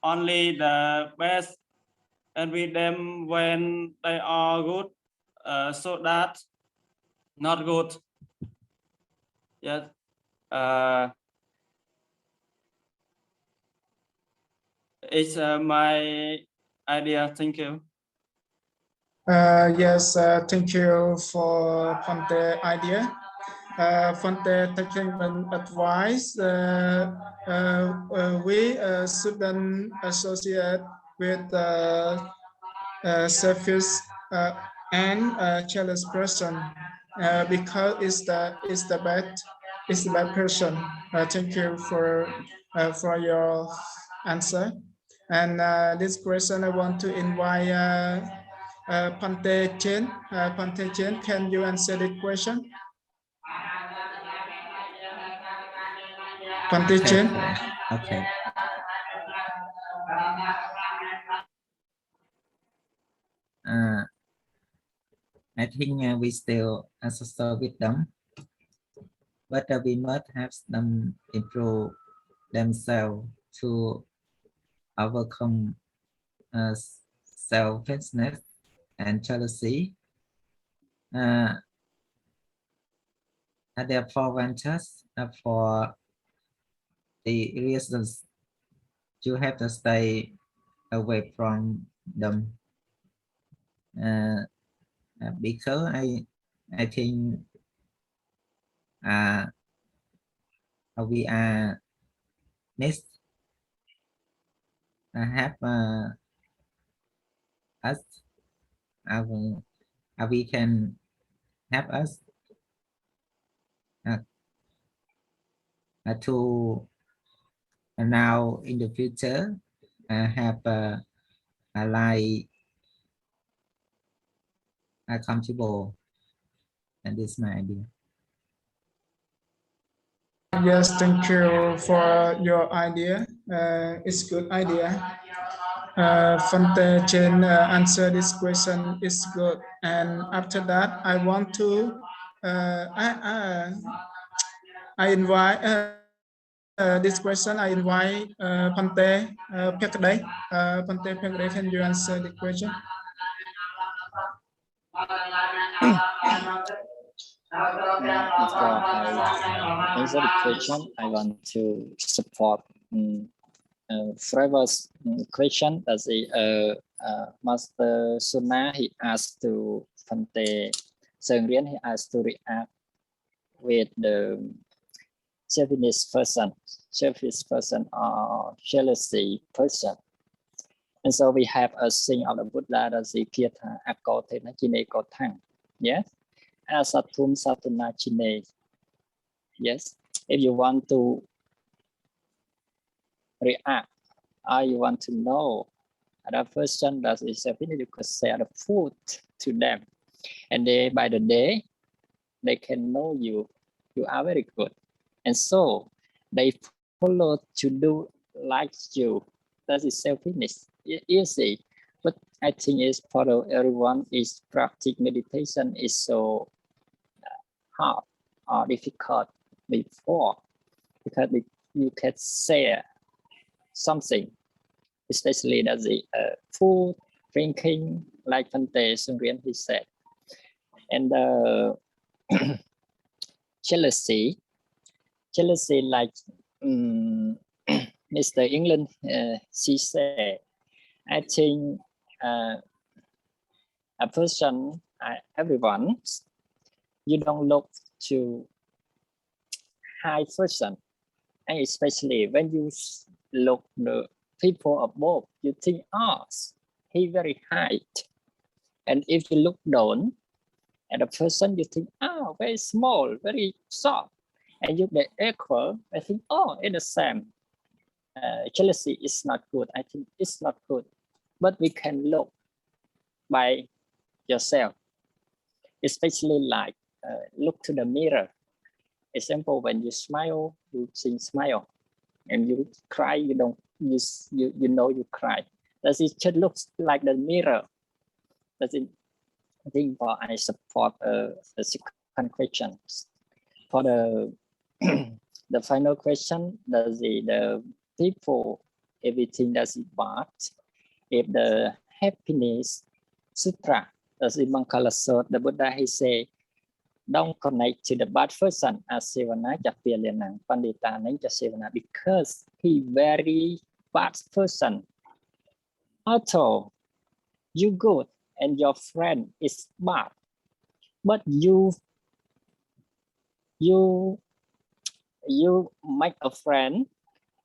only the best, and with them when they are good, so that not good. Yes. It's my idea. Thank you. Yes, thank you for Pante idea. Fonte taking an advice, we shouldn't associate with selfish and jealous person because it's the bad person. Thank you for your answer. And this question I want to invite Pante Chen. Pante Chen, can you answer the question? Pante Chen. Okay. I think we still associate with them, but we must have them improve themselves to overcome selfishness and jealousy. And therefore, when just for the reasons, you have to stay away from them. Because I think we are next have us we can help us to now in the future have a life accountable, and this is my idea. Yes, thank you for your idea. It's good idea. Fante Chen answer this question is good. And after that, I want to I invite this question, I invite Pante Pekde. Pante Pekde, can you answer the question? Before I answer the question, I want to support Trevor's question. That the Master Suna, he asked to Phante Seungrian, he asked to react with the selfish person or jealousy person. And so we have a saying of the Buddha that the Kirtha Akote Nachine Kotang. Yes. Asatum Satuna Chine. Yes. If you want to react or you want to know another person that is selfish, you could say the food to them. And they, by the day, they can know you. You are very good. And so they follow to do like you. That is selfishness. Easy. But I think it's for everyone is practice meditation is so hard or difficult before, because you can say something, especially that the food, drinking, like Phante Seungrian he said, and jealousy like Mr. England she said, I think a person, everyone, you don't look to high person, and especially when you look the people above, you think, oh, he very high. And if you look down at a person, you think, oh, very small, very soft. And you get equal, I think, oh, it's the same. Jealousy is not good. I think it's not good. But we can look by yourself, especially like look to the mirror. Example, when you smile, you see smile, and you cry, you don't. You know you cry. Does it just look like the mirror? Does it? I think I support the second question. For the the final question, does the people everything does it bad? If the happiness sutra, does it Mangalasot, the Buddha he say, don't connect to the bad person as Sevana Japyalanang Pandita Ninja Sevana, because he very bad person. Although you good and your friend is bad, but you make a friend,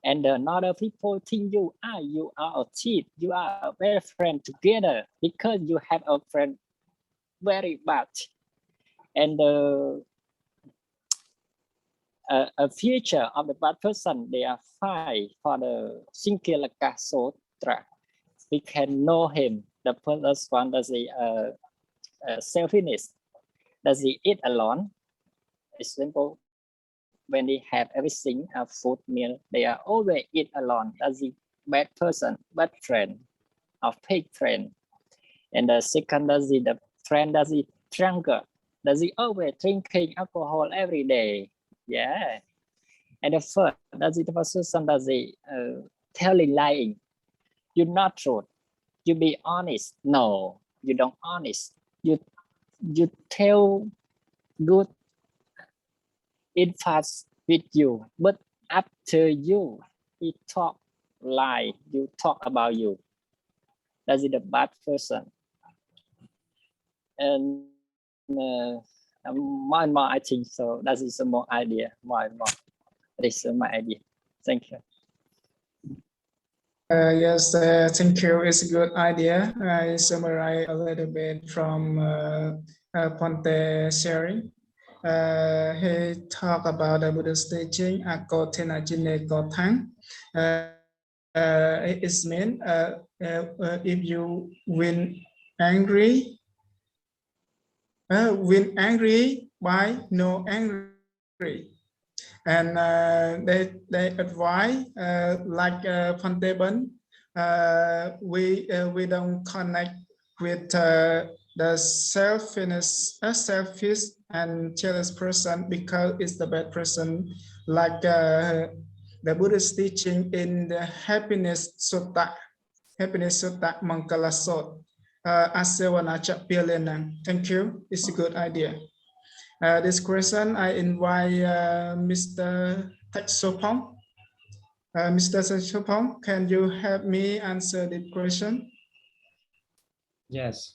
and another people think you are a thief, you are a very friend together, because you have a friend very bad. And a future of the bad person, they are fine for the Sinkilaka Sutra. We can know him. The first one does the selfishness. Does he eat alone? It's simple. When they have everything, a food meal, they are always eat alone. Does he bad person, bad friend, or fake friend? And the second, does he the friend, does he drunkard? Does he always drinking alcohol every day? Yeah. And the third, does it the person, does he telling lying? You're not truth. You be honest. No, you don't honest. You tell good in fast with you, but after you, he talk lie. You talk about you. That's the bad person. And more and more, I think so. That is a more idea. More and more. This is my idea. Thank you. Yes, thank you. It's a good idea. I summarize a little bit from Ponte sharing. He talked about the Buddha's teaching, Akotena Jine Gotang. It means if you win angry by no angry. And they advise like Panteben, we don't connect with the selfish and jealous person, because it's the bad person. Like The Buddha's teaching in the Happiness Sutta, Mangala Sot, Asavana Chapilena. Thank you. It's a good idea. This question, I invite Mr. Taksopong. Mr. Taksopong, can you help me answer the question? Yes.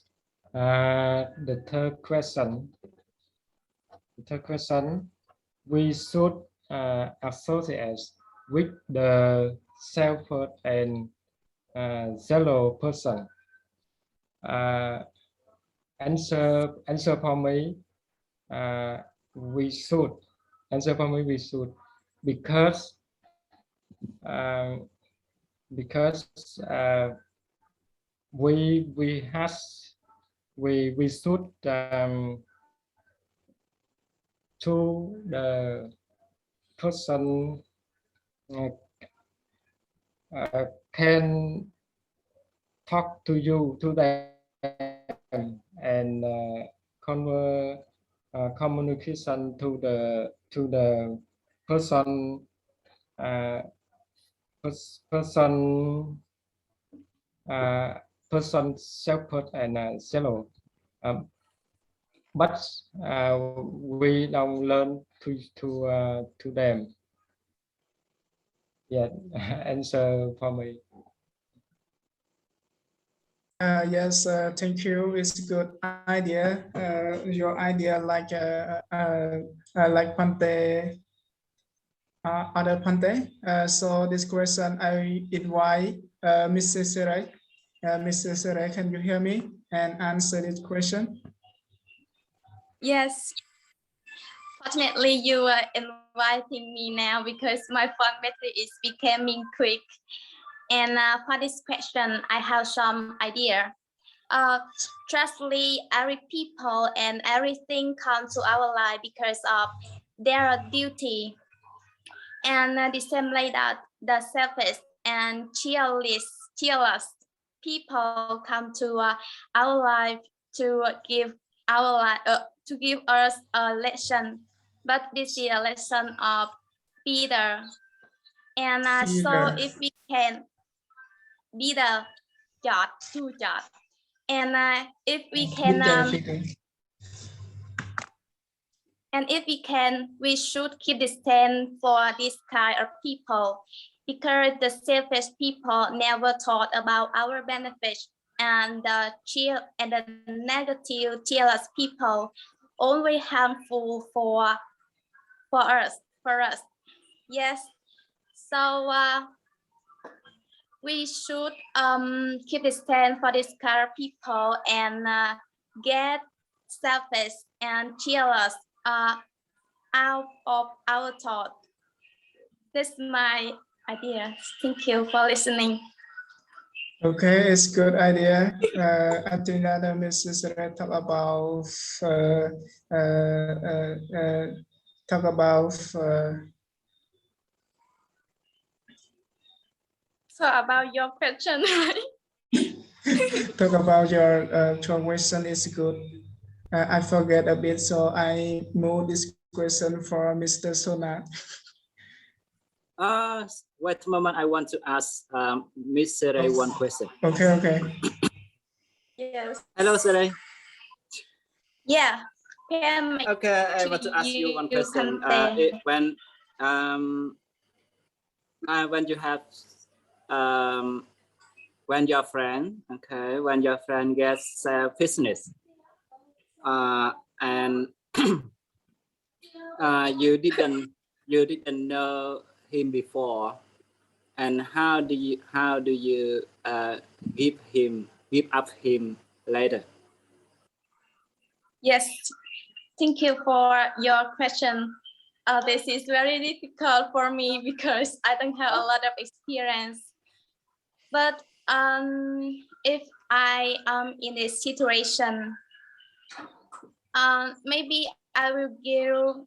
The third question. We should associate with the selfish and jealous person. Answer for me. We should. Answer for me. We should, because we should to the person can talk to them and communication to the person person selfish and jealous, but we don't learn to them. Yeah, answer for me. Yes, thank you. It's a good idea. Your idea like Pante, other Pante. So this question I invite Mrs. Serai. Mrs. Serai, can you hear me and answer this question? Yes. Fortunately, you are inviting me now because my phone battery is becoming quick. And for this question, I have some idea. Trustly, every people and everything come to our life because of their duty. And the same like that, the selfish and cheerless people come to our life to give to give us a lesson. But this is a lesson of Peter. And so if we can be the judge to judge, and if we can we should keep the stand for this kind of people, because the selfish people never thought about our benefits, and the negative jealous people only harmful for us. Yes, so we should keep the stand for this kind of people and get selfish and jealous out of our thought. That's my idea. Thank you for listening. Okay, it's good idea. I think that Mrs. Red talk about So about your question, talk about your question is good. I forget a bit, so I move this question for Mr. Sona. Wait a moment. I want to ask Miss Serai one question. Okay. Yes. Hello, Serai. Yeah. Okay, I want to ask you one question. When you have when your friend gets selfishness, and you didn't know him before, and how do you give up him later? Yes. Thank you for your question. This is very difficult for me because I don't have a lot of experience. But if I am in this situation, maybe I will give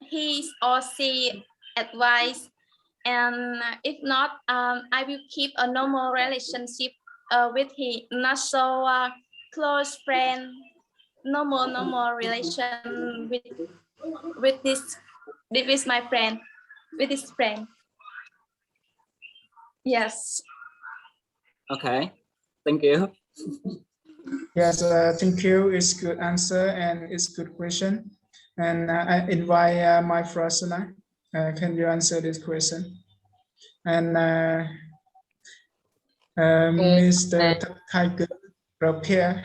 his or she advice, and if not, I will keep a normal relationship with him, not so close friend, normal relation with this my friend, with this friend. Yes. Okay, thank you. Yes, thank you. It's good answer and it's good question. And I invite my friend. Can you answer this question? And Mr. Tiger Ropier.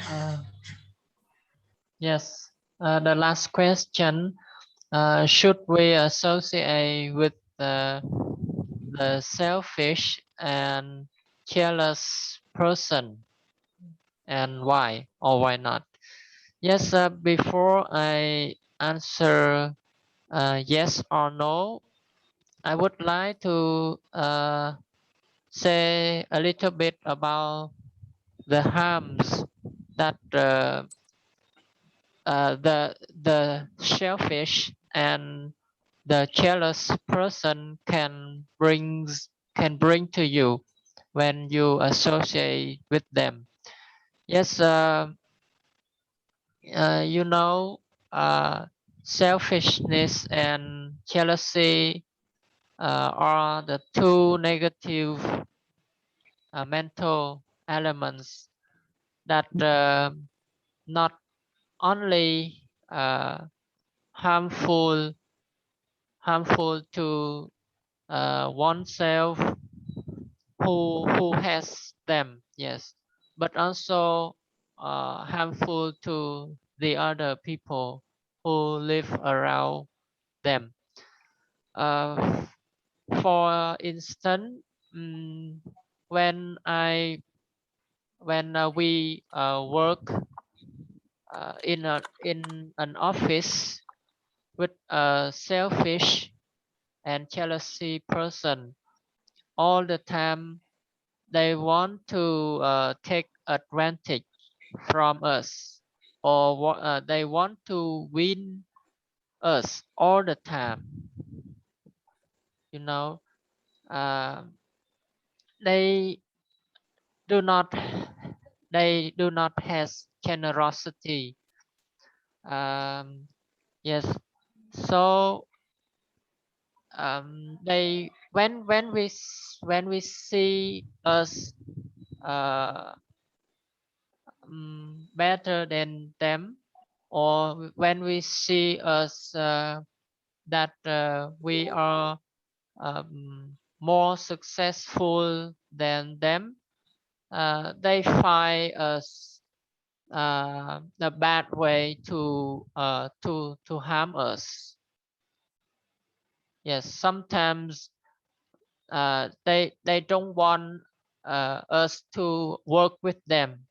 Yes. The last question. Should we associate with the selfish and jealous person, and why or why not? Yes. Before I answer yes or no, I would like to say a little bit about the harms that the selfish and the jealous person can bring to you when you associate with them. Yes, you know, selfishness and jealousy are the two negative mental elements that not only harmful to oneself who has them, yes, but also harmful to the other people who live around them. uh, for instance, mm, when we work in an office with a selfish and jealousy person, all the time they want to take advantage from us, or they want to win us all the time, you know. uh, they do not have generosity. Yes, so they when we see us uh, better than them, or when we see us that we are more successful than them, they find us the bad way to harm us. Yes, sometimes they don't want us to work with them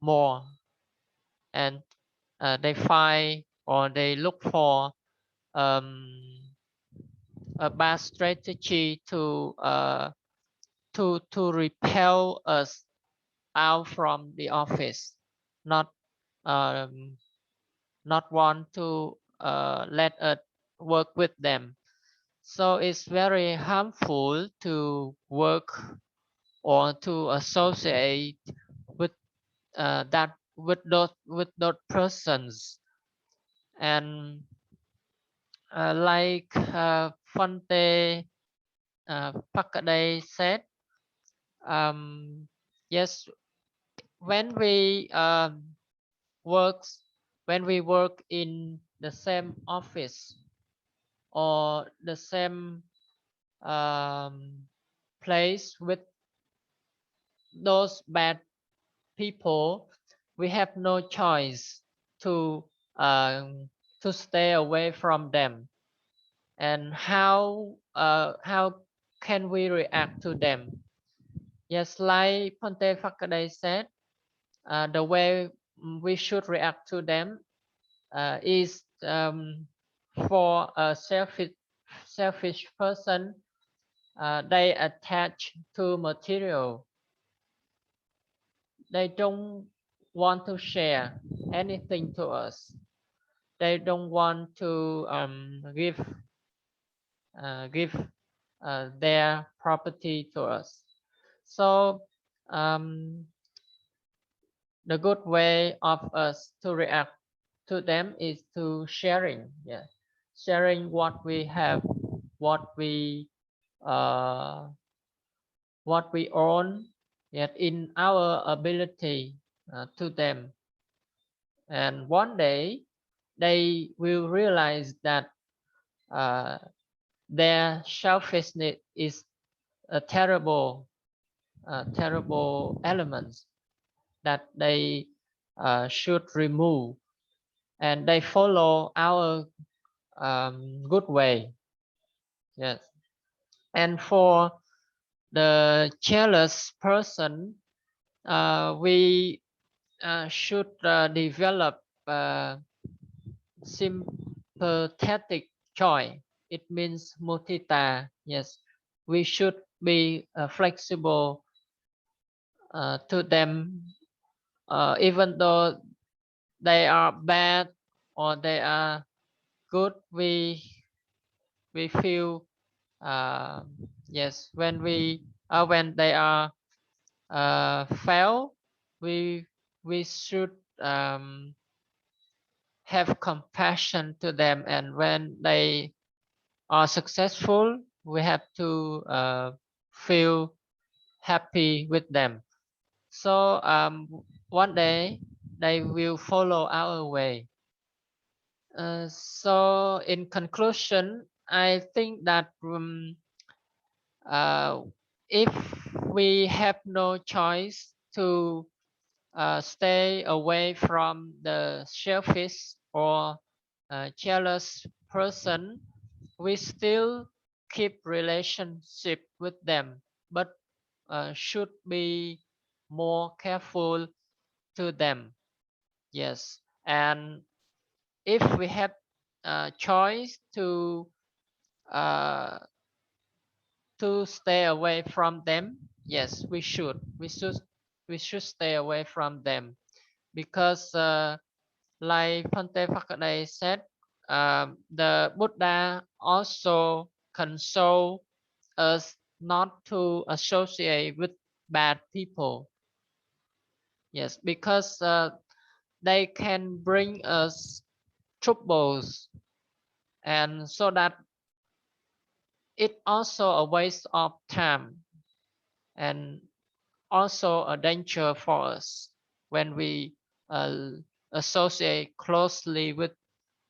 more, and they find or they look for a bad strategy to repel us out from the office, not um, not want to let us work with them. So it's very harmful to work or to associate with with those persons. And like Fonte Pakade said, yes, when we works when we work in the same office or the same place with those bad people, we have no choice to um, to stay away from them. And how can we react to them? Yes, like Ponte Fakade said, the way we should react to them is for a selfish person. They attach to material. They don't want to share anything to us. They don't want to give their property to us. So the good way of us to react to them is to sharing. Yeah, sharing what we have, what we uh, what we own, yet in our ability to them. And one day they will realize that their selfishness is a terrible element that they should remove, and they follow our good way. Yes. And for the jealous person, we should develop sympathetic joy. It means mudita. Yes, we should be flexible to them, even though they are bad or they are good. We feel yes, when they are fail, we should have compassion to them, and when they are successful, we have to feel happy with them. So one day they will follow our way. So in conclusion, I think that if we have no choice to stay away from the selfish or jealous person, we still keep relationship with them, but should be more careful to them. Yes, and if we have a choice uh, to stay away from them, yes, we should. We should stay away from them, because like Phante Phakadei said, the Buddha also console us not to associate with bad people. Yes, because they can bring us troubles, and so that it also a waste of time and also a danger for us when we associate closely with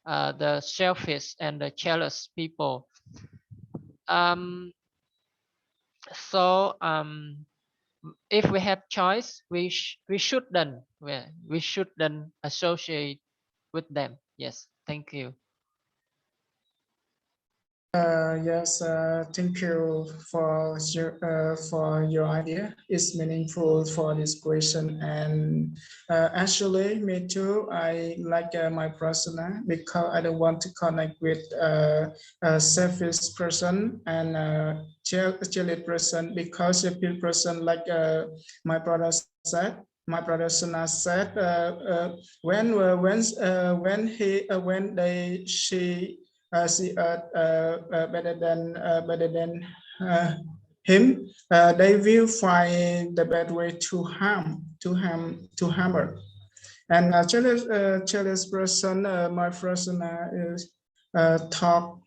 the selfish and the jealous people. So if we have choice, we shouldn't associate with them. Yes, thank you. Yes, thank you for your idea. It's meaningful for this question, and actually, me too. I like my persona because I don't want to connect with a selfish person and jealous person, because a person, like my brother said. My brother Suna said, when she see better than him, they will find the bad way to harm her. And jealous person, my person is talk